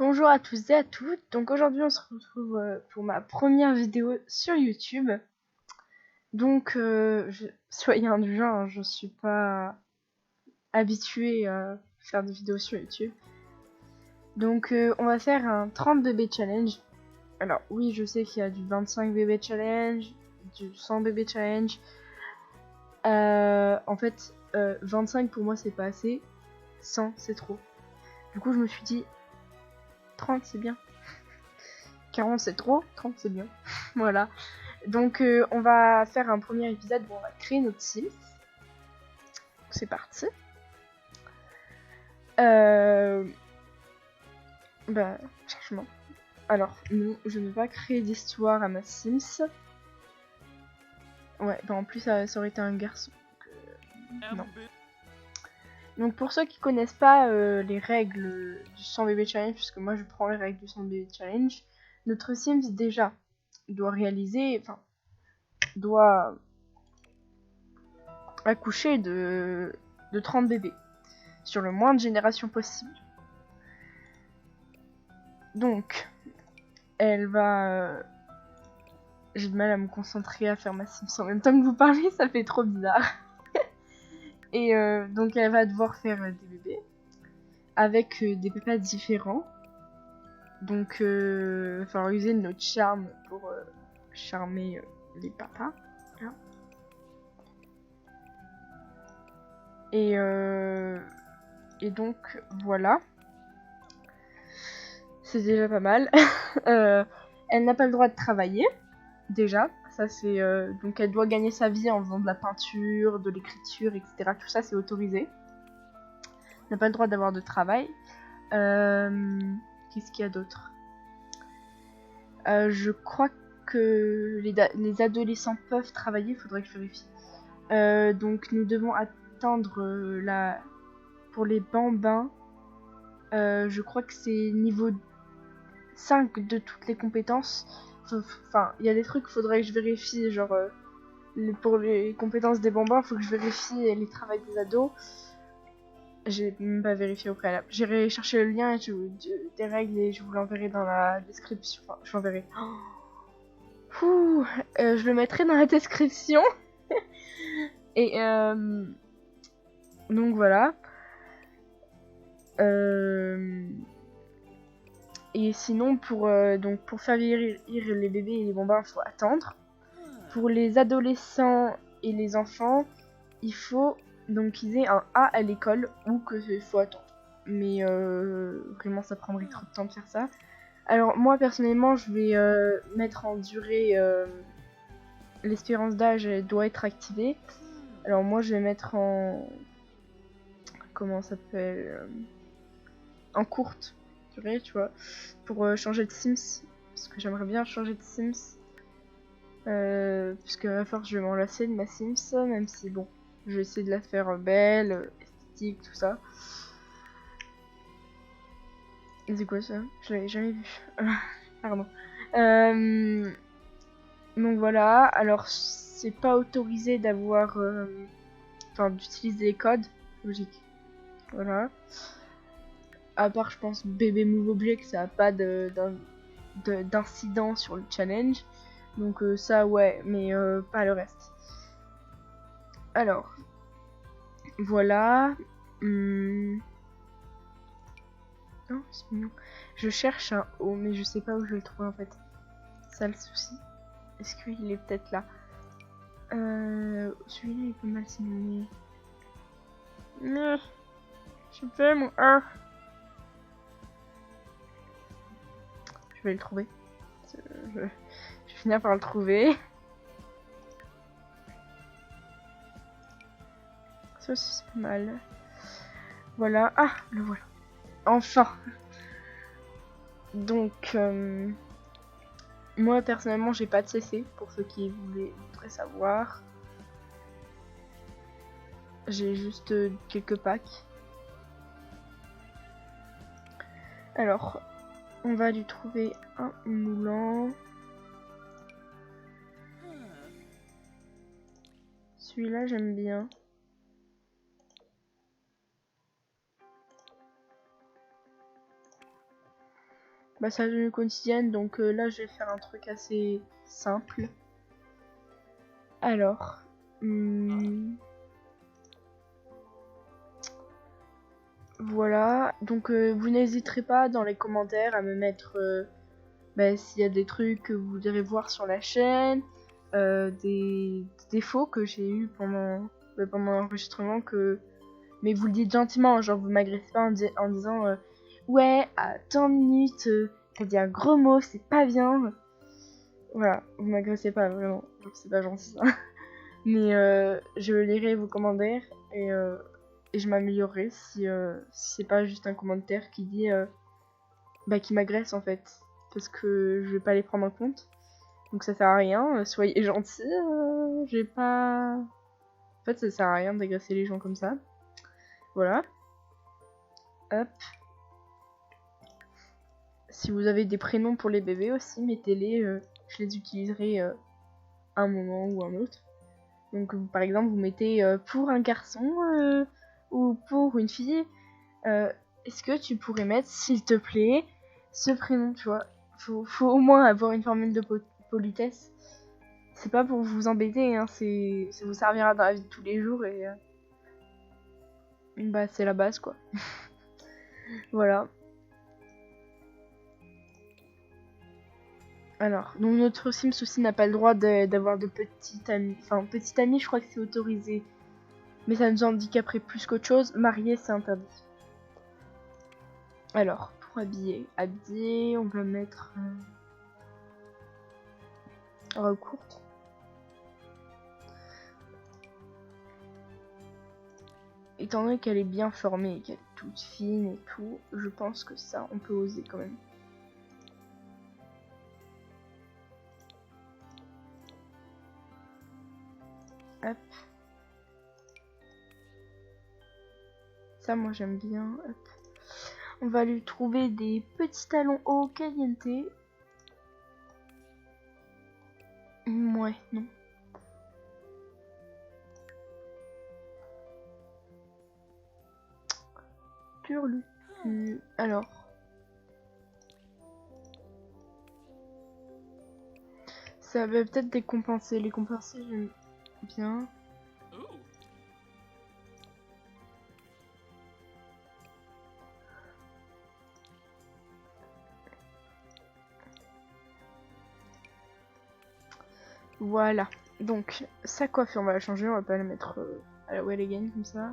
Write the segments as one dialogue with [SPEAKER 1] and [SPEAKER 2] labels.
[SPEAKER 1] Bonjour à tous et à toutes. Donc aujourd'hui on se retrouve pour ma première vidéo sur YouTube. Donc soyez indulgents, hein, je suis pas habituée à faire des vidéos sur YouTube. Donc on va faire un 30 bébés challenge. Alors oui, je sais qu'il y a du 25 bébés challenge, du 100 bébés challenge. En fait 25 pour moi c'est pas assez, 100 c'est trop. Du coup je me suis dit 30 c'est bien. 40 c'est trop, 30 c'est bien. Voilà. Donc on va faire un premier épisode où on va créer notre Sims. C'est parti. Changement. Alors, non, je ne vais pas créer d'histoire à ma Sims. Ouais, en plus ça aurait été un garçon. Non. Donc pour ceux qui connaissent pas les règles du 100 bébé challenge, puisque moi je prends les règles du 100 bébé challenge, notre Sims déjà doit accoucher de 30 bébés sur le moins de générations possible. Donc, elle va... J'ai de mal à me concentrer à faire ma Sims en même temps que vous parlez, ça fait trop bizarre. Et donc elle va devoir faire des bébés avec des papas différents. Donc il va falloir user de notre charme pour charmer les papas. Hein. Et donc voilà. C'est déjà pas mal. Elle n'a pas le droit de travailler, déjà. Ça c'est donc elle doit gagner sa vie en faisant de la peinture, de l'écriture, etc. Tout ça c'est autorisé. Elle n'a pas le droit d'avoir de travail. Qu'est-ce qu'il y a d'autre? Je crois que les adolescents peuvent travailler, il faudrait que je vérifie. Donc nous devons attendre pour les bambins. Je crois que c'est niveau 5 de toutes les compétences. Enfin, il y a des trucs, faudrait que je vérifie, genre pour les compétences des bambins, faut que je vérifie les travaux des ados. J'ai même pas vérifié au préalable. J'irai chercher le lien des règles et je vous l'enverrai dans la description. Enfin, je l'enverrai. Je le mettrai dans la description. Et donc voilà. Et sinon pour faire vieillir les bébés et les bambins, il faut attendre. Pour les adolescents et les enfants, il faut donc qu'ils aient un A à l'école ou qu'il faut attendre. Mais vraiment ça prendrait trop de temps de faire ça. Alors moi personnellement je vais mettre en durée l'espérance d'âge doit être activée. Alors moi je vais mettre en comment ça s'appelle en courte durée, tu vois, pour changer de Sims parce que j'aimerais bien changer de Sims puisque à force je vais m'en lasser de ma Sims, même si bon je vais essayer de la faire belle, esthétique, tout ça. C'est quoi ça? Je l'avais jamais vu. Pardon. Donc voilà, alors c'est pas autorisé d'avoir d'utiliser les codes, logique. Voilà. À part je pense bébé move object, ça a pas d'incident sur le challenge. Donc ça ouais, mais pas le reste. Alors voilà. Oh, c'est mignon. Je cherche un haut, mais je sais pas où je vais le trouver en fait. C'est ça le souci. Est-ce qu'il est peut-être là? Celui-là il est pas mal sinon, mais je fais mon A. Je vais le trouver. Je vais finir par le trouver. Ça aussi c'est pas mal. Voilà. Ah, le voilà. Enfin. Donc, moi personnellement j'ai pas de CC pour ceux qui voudraient savoir. J'ai juste quelques packs. Alors, on va lui trouver un moulant. Celui-là j'aime bien. bah, sa tenue quotidienne. Donc là, je vais faire un truc assez simple. Alors, voilà. Donc vous n'hésiterez pas dans les commentaires à me mettre bah, s'il y a des trucs que vous voudrez voir sur la chaîne, des défauts que j'ai eu pendant l'enregistrement mais vous le dites gentiment, genre vous m'agressez pas en disant ouais, à tant de minutes, t'as dit un gros mot, c'est pas bien. Voilà, vous m'agressez pas vraiment, c'est pas gentil ça. Mais je lirai vos commentaires et je m'améliorerai si c'est pas juste un commentaire qui dit bah, qui m'agresse en fait, parce que je vais pas les prendre en compte. Donc ça sert à rien, soyez gentils, j'ai pas... En fait ça sert à rien d'agresser les gens comme ça. Voilà. Hop. Si vous avez des prénoms pour les bébés aussi, mettez-les, je les utiliserai un moment ou un autre. Donc par exemple vous mettez pour un garçon ou pour une fille, est-ce que tu pourrais mettre s'il te plaît ce prénom, tu vois. Faut au moins avoir une formule de politesse. C'est pas pour vous embêter, hein, ça vous servira dans la vie de tous les jours et bah c'est la base quoi. Voilà. Alors, donc notre Sims aussi n'a pas le droit d'avoir de petites amies. Enfin, petite amie, je crois que c'est autorisé. Mais ça nous handicaperait plus qu'autre chose. Marier, c'est interdit. Alors, pour habiller, on va mettre robe courte. Étant donné qu'elle est bien formée et qu'elle est toute fine et tout, je pense que ça, on peut oser quand même. Hop. Ça, moi, j'aime bien. Hop. On va lui trouver des petits talons hauts caliente. Ouais, non. Turlutu. Alors. Ça va peut-être décompenser. Les compenser, j'aime bien. Voilà. Donc, sa coiffure, on va la changer. On va pas la mettre à la well again comme ça.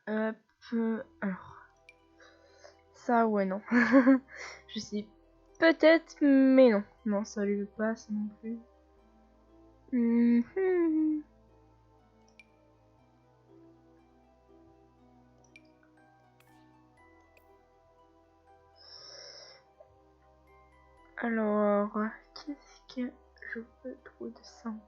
[SPEAKER 1] Hop. Alors. Ça, ouais, non. Je sais peut-être, mais non. Non, ça lui passe non plus. Alors, qu'est-ce que je peux trouver de sympa?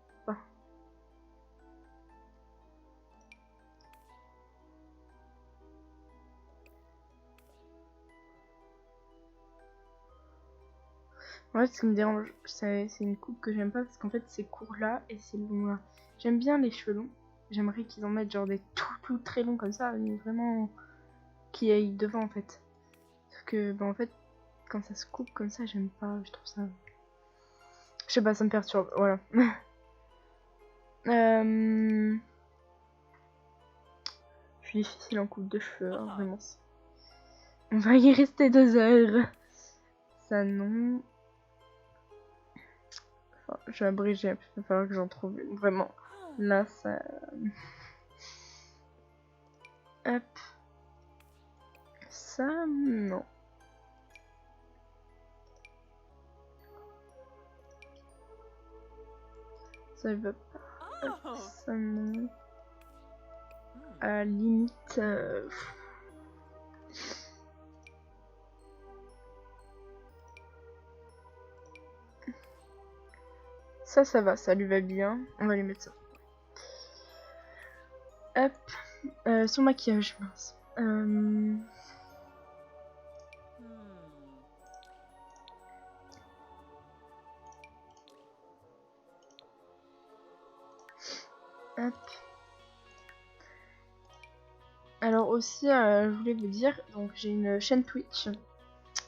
[SPEAKER 1] En fait, ce qui me dérange, c'est une coupe que j'aime pas parce qu'en fait, c'est court là et c'est long là. J'aime bien les cheveux longs. J'aimerais qu'ils en mettent genre des tout très longs comme ça, mais vraiment qui aillent devant en fait. Parce que, bah, en fait, quand ça se coupe comme ça, j'aime pas, je trouve ça. Je sais pas, ça me perturbe, voilà. Je suis difficile en coupe de cheveux, hein, vraiment. On va y rester 2 heures. Ça non. Enfin, je vais abréger, il va falloir que j'en trouve une. Vraiment. Là, ça... Hop. Ça, non. Ça va pas. Hop, ça, non. À la limite... Ça va, ça lui va bien. On va lui mettre ça. Hop. Son maquillage, mince. Hop. Alors aussi, je voulais vous dire, donc j'ai une chaîne Twitch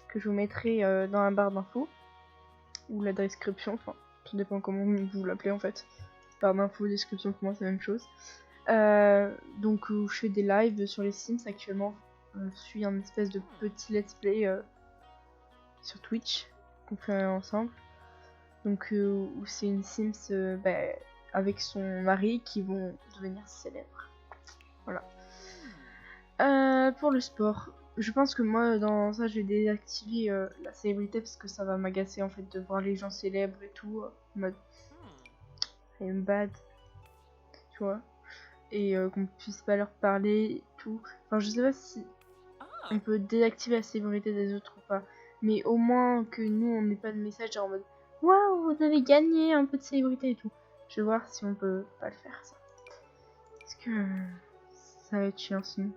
[SPEAKER 1] que je vous mettrai dans la barre d'infos ou la description, enfin, tout dépend comment vous l'appelez en fait. Barre d'infos, description, pour moi c'est la même chose. Donc où je fais des lives sur les Sims actuellement. Je suis un espèce de petit let's play sur Twitch qu'on fait ensemble. Donc où c'est une Sims avec son mari qui vont devenir célèbres. Voilà. Pour le sport, je pense que moi dans ça je vais désactiver la célébrité parce que ça va m'agacer en fait de voir les gens célèbres et tout en mode I'm bad, tu vois, et qu'on puisse pas leur parler et tout. Enfin je sais pas si on peut désactiver la célébrité des autres ou pas, mais au moins que nous on n'ait pas de message genre en mode waouh vous avez gagné un peu de célébrité et tout. Je vais voir si on peut pas le faire ça, parce que ça va être chiant sinon.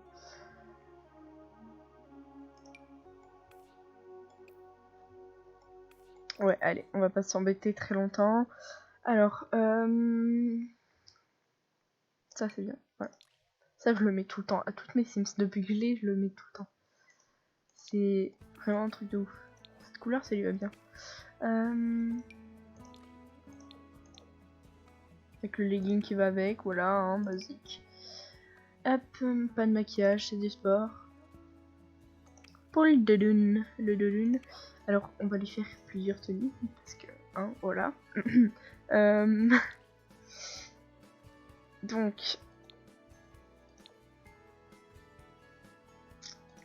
[SPEAKER 1] Ouais, allez, on va pas s'embêter très longtemps. Alors, ça c'est bien. Voilà. Ça, je le mets tout le temps. À toutes mes Sims, depuis que je l'ai, je le mets tout le temps. C'est vraiment un truc de ouf. Cette couleur, ça lui va bien. Avec le legging qui va avec, voilà, hein, basique. Hop, pas de maquillage, c'est du sport. Pour le dodoun. Alors, on va lui faire plusieurs tenues, parce que, hein, voilà. Donc,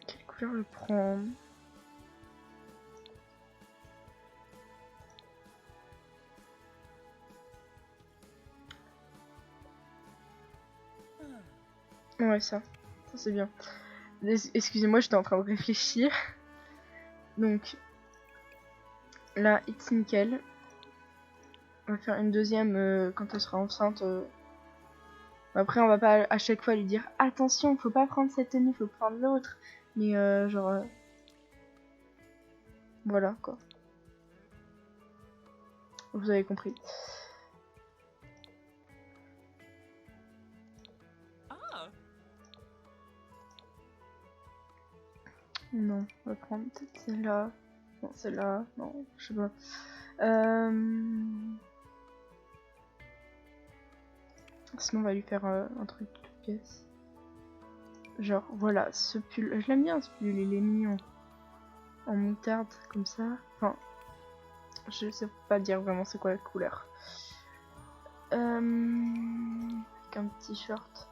[SPEAKER 1] quelle couleur je prends? Ouais, ça c'est bien. Excusez-moi, j'étais en train de réfléchir. Donc, là, it's nickel. On va faire une deuxième quand elle sera enceinte. Après, on va pas à chaque fois lui dire attention, faut pas prendre cette tenue, faut prendre l'autre. Mais genre, voilà quoi. Vous avez compris. Non, on va prendre peut-être celle-là. Non, celle-là. Non, je sais pas. Sinon, on va lui faire un truc de pièce. Genre, voilà, ce pull. Je l'aime bien ce pull, il est mignon. En moutarde, comme ça. Enfin, je sais pas dire vraiment c'est quoi la couleur. Avec un petit short.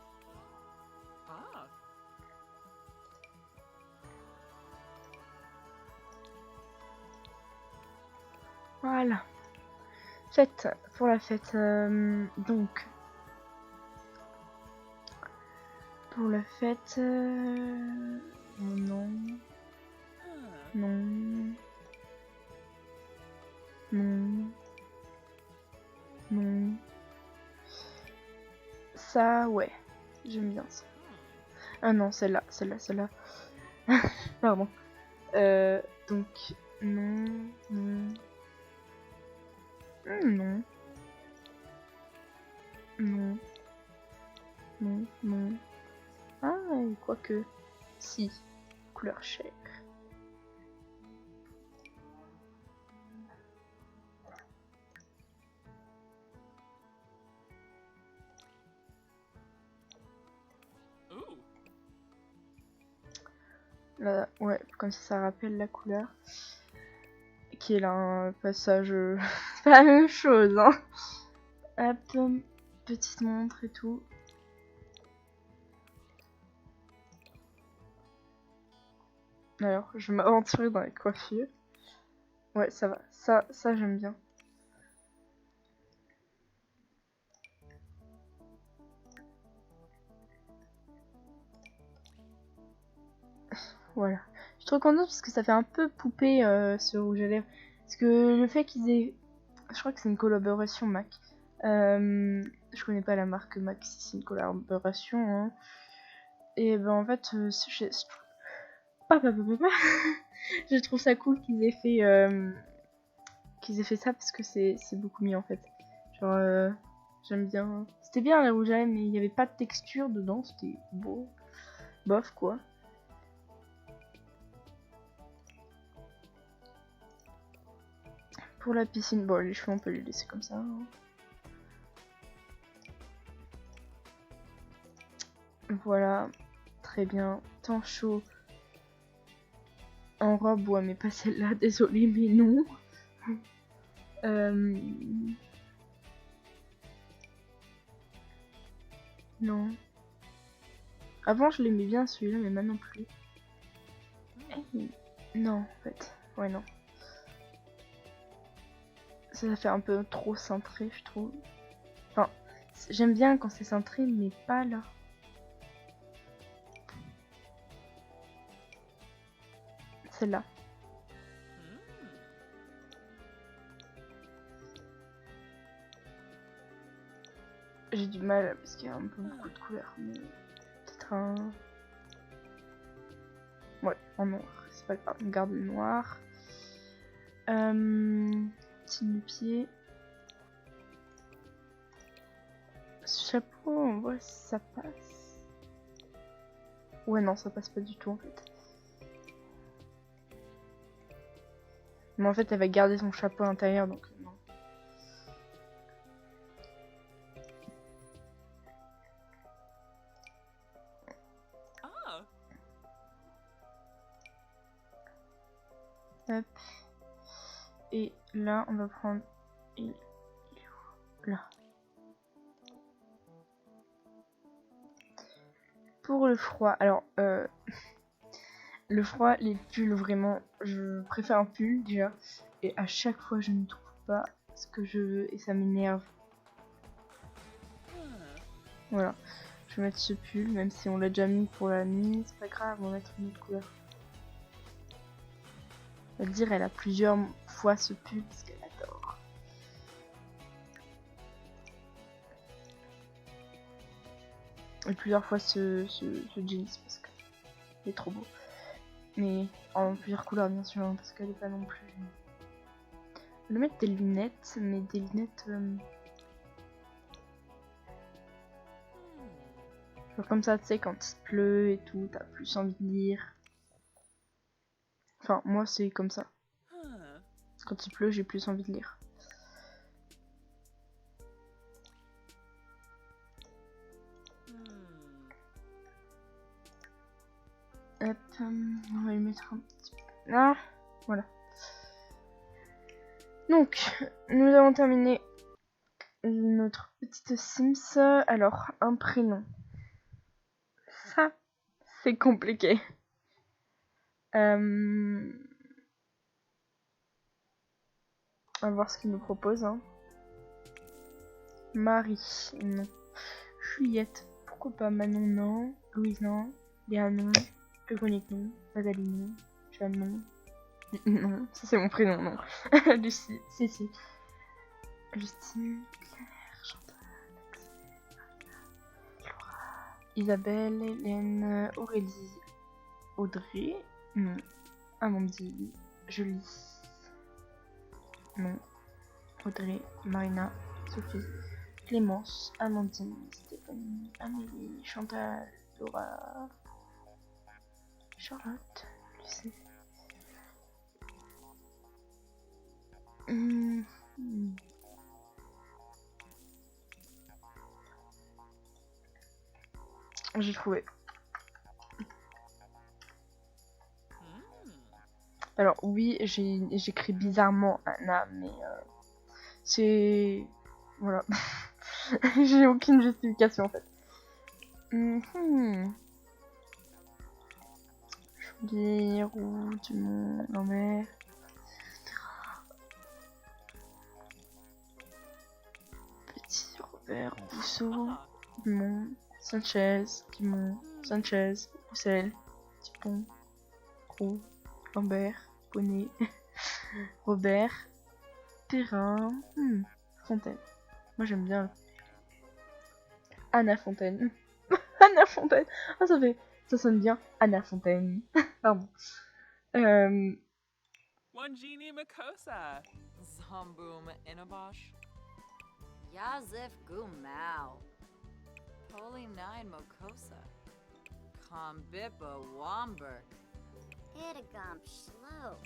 [SPEAKER 1] Voilà. Fête, pour la fête. Donc, pour la fête... non. Non. Non. Non. Ça, ouais. J'aime bien ça. Ah non, celle-là. Pardon. Donc, non. Non. Non. Non. Non. Non. Ah, quoique. Si. Couleur chèque. Là, ouais, comme ça rappelle la couleur. Qui est là un passage. C'est pas la même chose, hein. Hop, petite montre et tout. Alors, je vais m'aventurer dans les coiffures. Ouais, ça va. Ça j'aime bien. Voilà. Je suis trop contente parce que ça fait un peu poupée ce rouge à lèvres. Parce que le fait qu'ils aient... Je crois que c'est une collaboration MAC. Je connais pas la marque MAC si c'est une collaboration. Hein. Et ben en fait, je trouve ça cool qu'ils aient fait ça parce que c'est beaucoup mieux en fait. Genre, j'aime bien. C'était bien la rouge à lèvres, mais il n'y avait pas de texture dedans, c'était beau. bof quoi. Pour la piscine, bon les cheveux on peut les laisser comme ça. Hein. Voilà, très bien. Temps chaud. En robe, ouais mais pas celle-là, désolé mais non. Non. Avant je l'aimais bien celui-là mais maintenant plus. Non en fait. Ouais non. Ça fait un peu trop cintré je trouve. Enfin, j'aime bien quand c'est cintré mais pas là. Celle-là. J'ai du mal parce qu'il y a un peu beaucoup de couleurs, mais peut-être un... Ouais, en noir, c'est pas grave, on garde le noir. Signe de pied. Ce chapeau, on voit si ça passe. Ouais, non, ça passe pas du tout en fait. Mais en fait, elle va garder son chapeau à l'intérieur, donc non. Hop. Et là, on va prendre... Là. Pour le froid, alors... Le froid, les pulls, vraiment, je préfère un pull déjà. Et à chaque fois, je ne trouve pas ce que je veux et ça m'énerve. Voilà. Je vais mettre ce pull, même si on l'a déjà mis pour la nuit, c'est pas grave, on va mettre une autre couleur. On va dire, elle a plusieurs fois ce pull parce qu'elle adore. Et plusieurs fois ce jeans parce qu'il est trop beau. Mais en plusieurs couleurs bien sûr, hein, parce qu'elle est pas non plus... Je vais mettre des lunettes, mais des lunettes... Comme ça, tu sais, quand il pleut et tout, t'as plus envie de lire. Enfin, moi, c'est comme ça. Quand il pleut, j'ai plus envie de lire. Hop, on va lui mettre un petit peu là. Voilà. Donc, nous avons terminé notre petite Sims. Alors, un prénom. Ça, c'est compliqué. On va voir ce qu'il nous propose. Hein. Marie, non. Juliette, pourquoi pas. Manon, non. Louise, non. Léa, non. Véronique, non. Nathalie, non. Jeanne, non. Non, ça c'est mon prénom, non. Lucie, si. Justine, Claire, Chantal, Laura, Isabelle, Hélène, Aurélie, Audrey, non. Amandine, Julie, non. Audrey, Marina, Sophie, Clémence, Amandine, Stéphanie, Amélie, Chantal, Laura, Charlotte, Lucie. J'ai trouvé. Alors oui, j'écris bizarrement Anna, mais c'est... Voilà. J'ai aucune justification en fait. Chaudier, roux, Dumont, Lambert. Petit Robert, Rousseau, Dumont, Sanchez, Dumont, Sanchez, Roussel, Dupont, Roux, Lambert, Bonnet, Robert, Perrin, Fontaine. Moi j'aime bien Anna Fontaine. Anna Fontaine. Ah ça sonne bien. Anna Fontaine. Pardon.
[SPEAKER 2] Wanjini Makosa.
[SPEAKER 3] Zomboom Inabosh. Yazif Gumau. Holy Nine Mokosa. Combippa Womber.
[SPEAKER 4] Idagomp Shlof.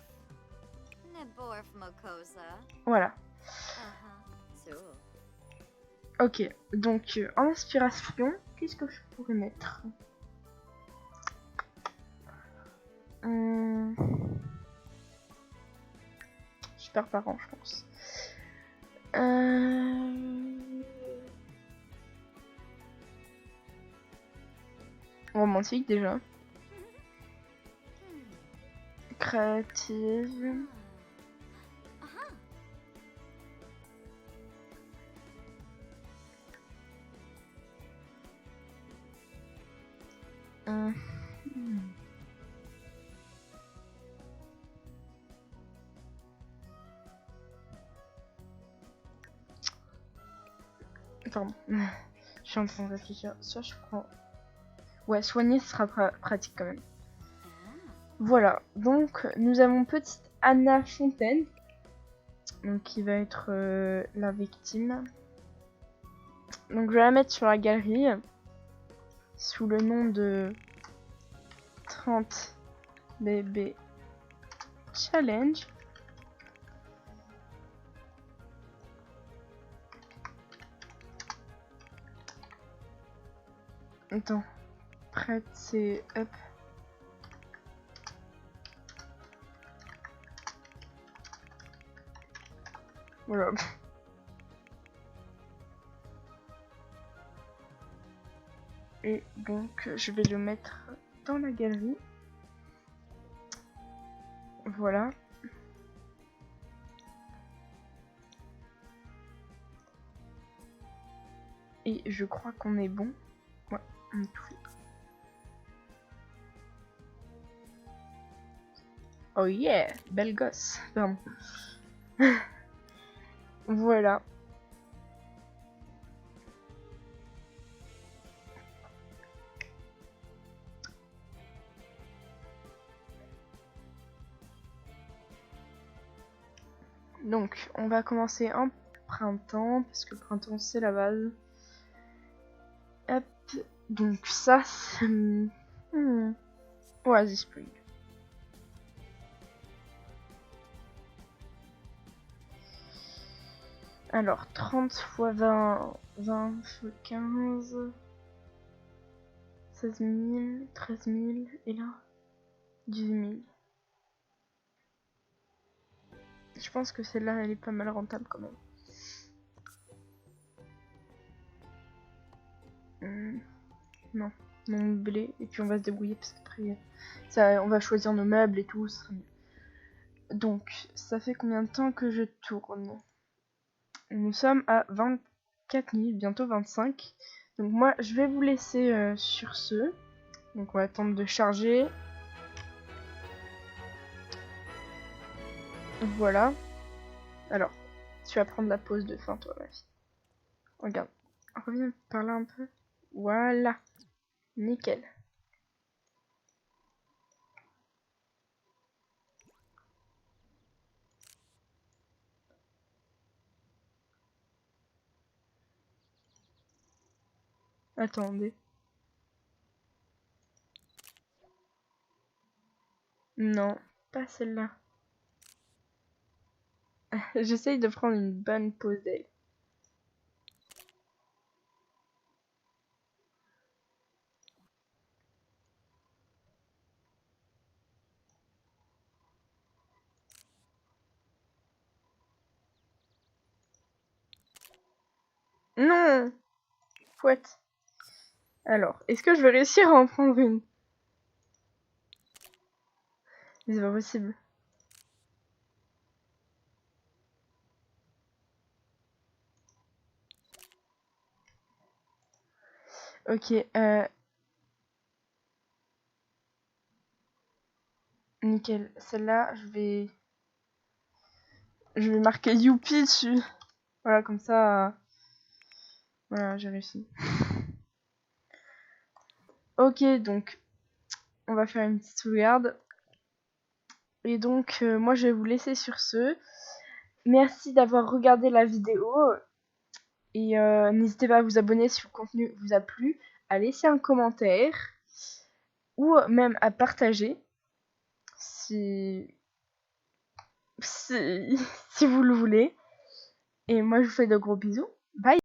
[SPEAKER 4] Neborf Mokosa.
[SPEAKER 1] Voilà.
[SPEAKER 4] So.
[SPEAKER 1] Ok, donc en inspiration, qu'est-ce que je pourrais mettre? Super parent, je pense. Romantique déjà. Créative. Pardon. Je suis en train de réfléchir. Soit je prends... Ouais, soigner, ce sera pratique quand même. Voilà. Donc, nous avons petite Anna Fontaine. Donc, qui va être la victime. Donc, je vais la mettre sur la galerie. Sous le nom de 30 bébés challenge. Attends, prête, c'est up. Voilà. Et donc, je vais le mettre dans la galerie. Voilà. Et je crois qu'on est bon. Ouais, on est tout fait. Oh yeah, belle gosse. Pardon. Voilà. Donc, on va commencer en printemps, parce que printemps c'est la base. Hop, donc ça c'est... Oasis Spring. Alors, 30 x 20, 20 x 15, 16 000, 13 000, et là, 18 000. Je pense que celle-là, elle est pas mal rentable quand même. Non, non blé, et puis on va se débrouiller parce qu'après, ça, on va choisir nos meubles et tout, ce sera mieux. Donc, ça fait combien de temps que je tourne? Nous sommes à 24 000, bientôt 25. Donc moi, je vais vous laisser sur ce. Donc on va attendre de charger. Voilà. Alors, tu vas prendre la pause de fin, toi, ma fille. Regarde. Reviens par là un peu. Voilà. Nickel. Attendez. Non, pas celle-là. J'essaye de prendre une bonne pause d'elle. Non! Fouette. Alors, est-ce que je vais réussir à en prendre une? Mais c'est pas possible. Ok, nickel. Celle-là, je vais marquer Youpi dessus. Voilà, comme ça... Voilà, j'ai réussi. Ok, donc, on va faire une petite sauvegarde. Et donc, moi, je vais vous laisser sur ce. Merci d'avoir regardé la vidéo. Et n'hésitez pas à vous abonner si le contenu vous a plu, à laisser un commentaire. ou même à partager si, si, si vous le voulez. Et moi, je vous fais de gros bisous. Bye!